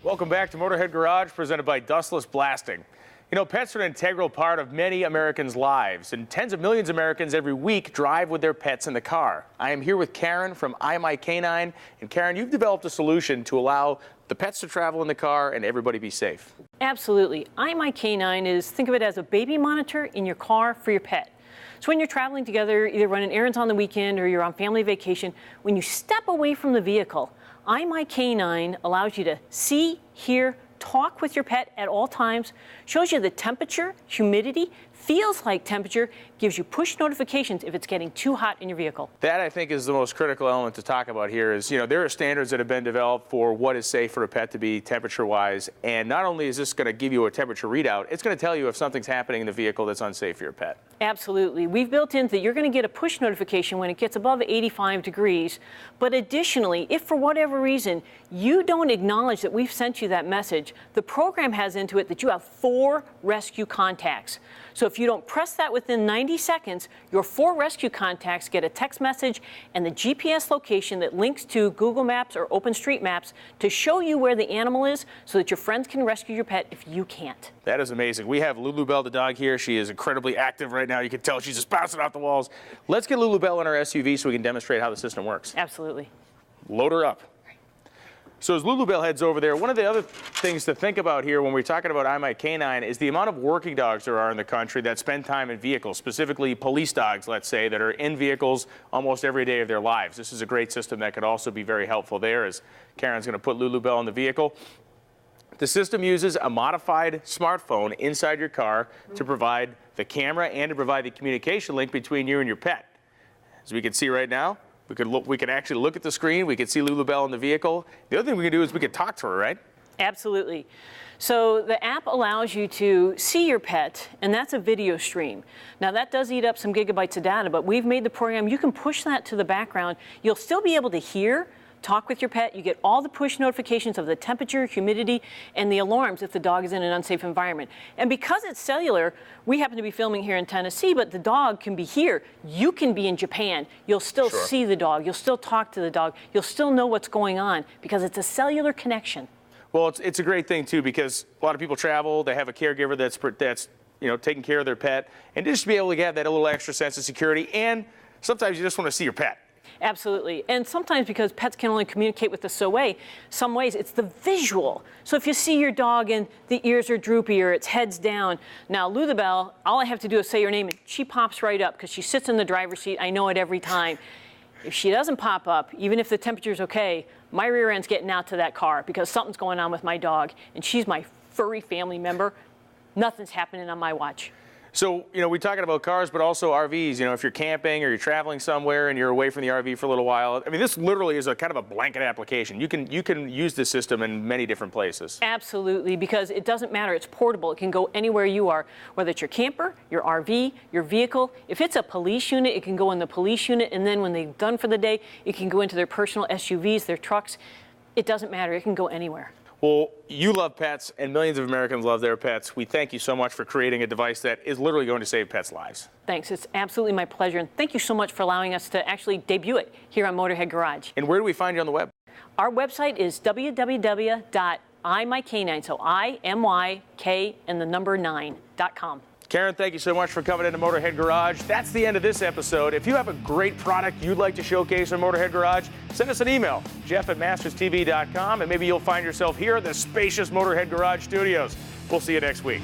Welcome back to Motorhead Garage, presented by Dustless Blasting. You know, pets are an integral part of many Americans' lives, and tens of millions of Americans every week drive with their pets in the car. I am here with Karen from iMyK9, and Karen, you've developed a solution to allow the pets to travel in the car and everybody be safe. Absolutely. iMyK9 is, think of it as a baby monitor in your car for your pet. So when you're traveling together, either running errands on the weekend or you're on family vacation, when you step away from the vehicle, iMyK9 allows you to see, hear, talk with your pet at all times, shows you the temperature, humidity, feels like temperature, gives you push notifications if it's getting too hot in your vehicle. That, I think, is the most critical element to talk about here is, you know, there are standards that have been developed for what is safe for a pet to be temperature-wise, and not only is this going to give you a temperature readout, it's going to tell you if something's happening in the vehicle that's unsafe for your pet. Absolutely. We've built in that you're going to get a push notification when it gets above 85 degrees, but additionally, if for whatever reason you don't acknowledge that we've sent you that message, the program has into it that you have 4 rescue contacts. So if you don't press that within 90 seconds, your 4 rescue contacts get a text message and the GPS location that links to Google Maps or OpenStreetMaps to show you where the animal is so that your friends can rescue your pet if you can't. That is amazing. We have Lulu Bell, the dog, here. She is incredibly active right now. You can tell she's just bouncing off the walls. Let's get Lulu Bell in our SUV so we can demonstrate how the system works. Absolutely. Load her up. So as Lulu Bell heads over there, one of the other things to think about here when we're talking about iMyK9 is the amount of working dogs there are in the country that spend time in vehicles, specifically police dogs, let's say, that are in vehicles almost every day of their lives. This is a great system that could also be very helpful there, as Karen's going to put Lulu Bell in the vehicle. The system uses a modified smartphone inside your car to provide the camera and to provide the communication link between you and your pet. As we can see right now, we could actually look at the screen. We could see Lulu Bell in the vehicle. The other thing we can do is we could talk to her, right? Absolutely. So the app allows you to see your pet, and that's a video stream. Now that does eat up some gigabytes of data, but we've made the program, you can push that to the background. You'll still be able to hear, talk with your pet. You get all the push notifications of the temperature, humidity, and the alarms if the dog is in an unsafe environment. And because it's cellular, we happen to be filming here in Tennessee, but the dog can be here. You can be in Japan. You'll still see the dog. You'll still talk to the dog. You'll still know what's going on because it's a cellular connection. Well, it's a great thing, too, because a lot of people travel. They have a caregiver that's you know, taking care of their pet. And just to be able to have that a little extra sense of security, and sometimes you just want to see your pet. Absolutely. And sometimes because pets can only communicate with us some ways, it's the visual. So if you see your dog and the ears are droopy or its head's down, now Lulu Bell, all I have to do is say her name and she pops right up because she sits in the driver's seat. I know it every time. If she doesn't pop up, even if the temperature's okay, my rear end's getting out to that car because something's going on with my dog and she's my furry family member. Nothing's happening on my watch. So, you know, we're talking about cars, but also RVs. You know, if you're camping or you're traveling somewhere and you're away from the RV for a little while, I mean, this literally is a kind of a blanket application. You can use this system in many different places. Absolutely, because it doesn't matter. It's portable. It can go anywhere you are, whether it's your camper, your RV, your vehicle. If it's a police unit, it can go in the police unit, and then when they're done for the day, it can go into their personal SUVs, their trucks. It doesn't matter. It can go anywhere. Well, you love pets, and millions of Americans love their pets. We thank you so much for creating a device that is literally going to save pets' lives. Thanks. It's absolutely my pleasure, and thank you so much for allowing us to actually debut it here on Motorhead Garage. And where do we find you on the web? Our website is www.iMyK9, so iMyK and the number 9.com. Karen, thank you so much for coming into Motorhead Garage. That's the end of this episode. If you have a great product you'd like to showcase on Motorhead Garage, send us an email, jeff@masterstv.com, and maybe you'll find yourself here at the spacious Motorhead Garage studios. We'll see you next week.